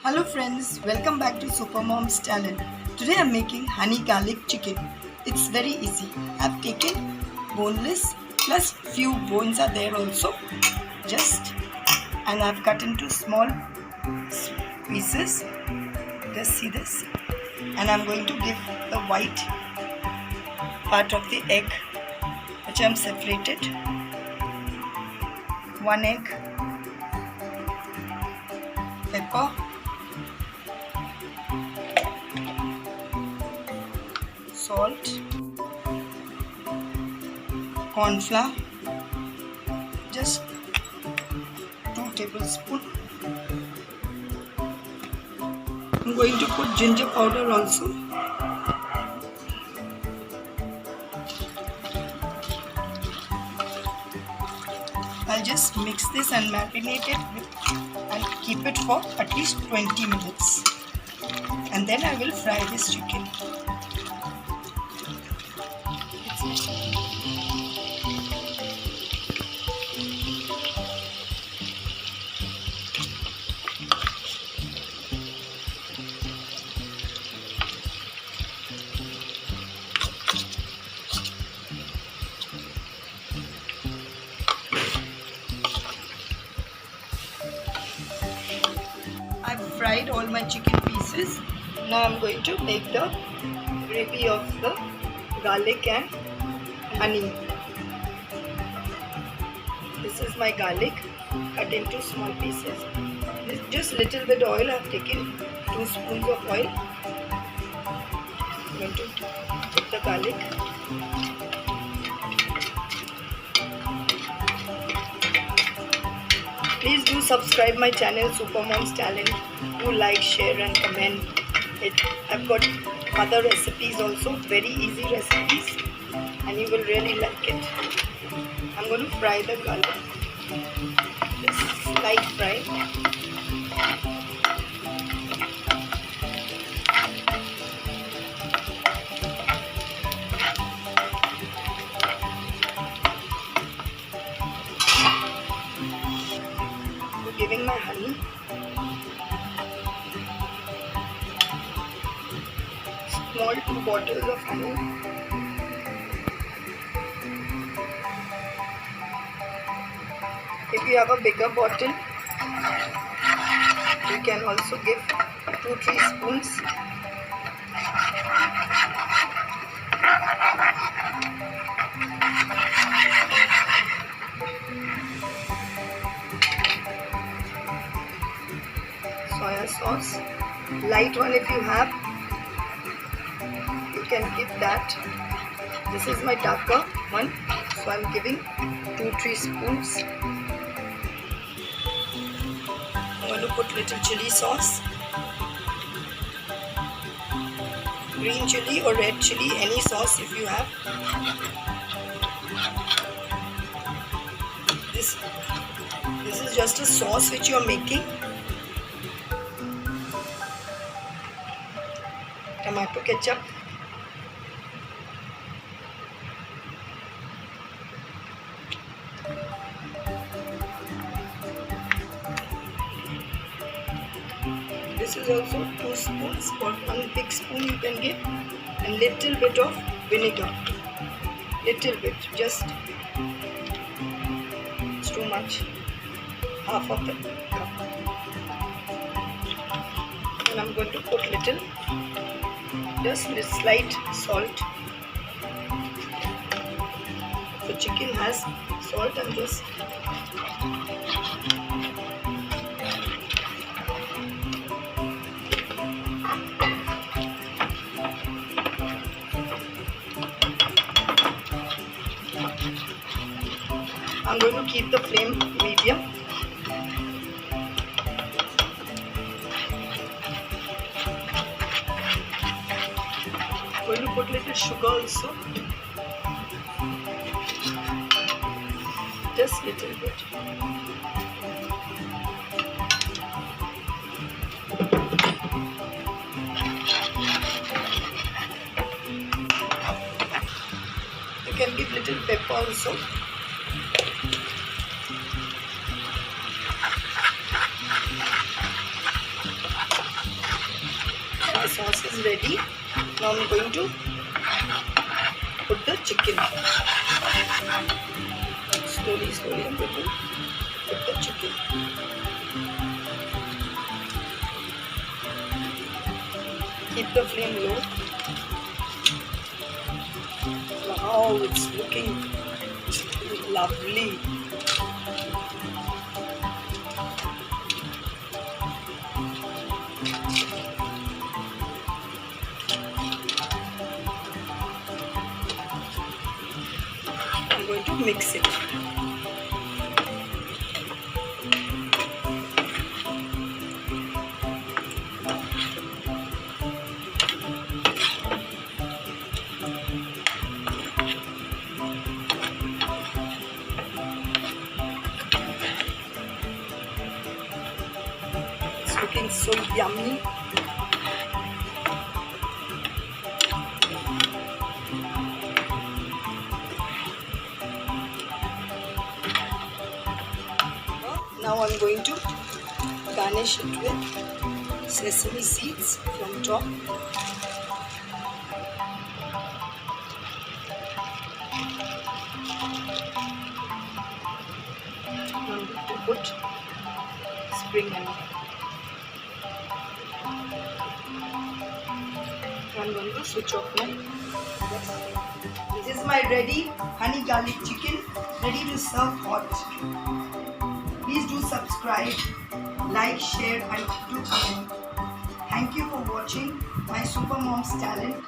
Hello friends, welcome back to Super Mom's Talent. Today I'm making honey garlic chicken. It's very easy. I've taken boneless plus few bones are there also. And I've cut into small pieces. Just see this. And I'm going to give the white part of the egg which I'm separated. One egg, pepper, salt, corn flour, just 2 tablespoons. I'm going to put ginger powder also. I'll just mix this and marinate it and keep it for at least 20 minutes. And then I will fry this chicken. I've fried all my chicken pieces. Now I'm going to make the gravy of the garlic and honey. This is my garlic cut into small pieces. Just little bit oil. I've taken 2 spoons of oil. I'm going to put the garlic. Please do subscribe my channel Super Mom's Talent. Do like, share and comment. I've got other recipes also, very easy recipes, and you will really like it. I'm going to fry the garlic. Just light fry. Giving my honey, small 2 bottles of honey. If you have a bigger bottle, you can also give 2-3 spoons. Soya sauce, light one if you have, you can give that. This is my darker one, so I'm giving 2-3 spoons. I'm going to put little chili sauce, green chili or red chili, any sauce if you have. This is just a sauce which you are making. Tomato ketchup, this is also 2 spoons, or 1 big spoon you can give, and little bit of vinegar, little bit, just it's too much, half of it. And I'm going to put little, just a slight salt. The chicken has salt and just I'm going to keep the flame medium. I'm going to put little sugar also. Just little bit. You can give little pepper also. is ready. Now I'm going to put the chicken. Slowly, slowly I'm going to put the chicken. Keep the flame low. Wow, it's looking lovely. I'm going to mix it. It's looking so yummy. Now I'm going to garnish it with sesame seeds from top. I'm going to put spring onion. I'm going to switch off my gas. This is my ready honey garlic chicken, ready to serve hot. Please do subscribe, like, share and do comment. Thank you for watching my Super Mom's Talent.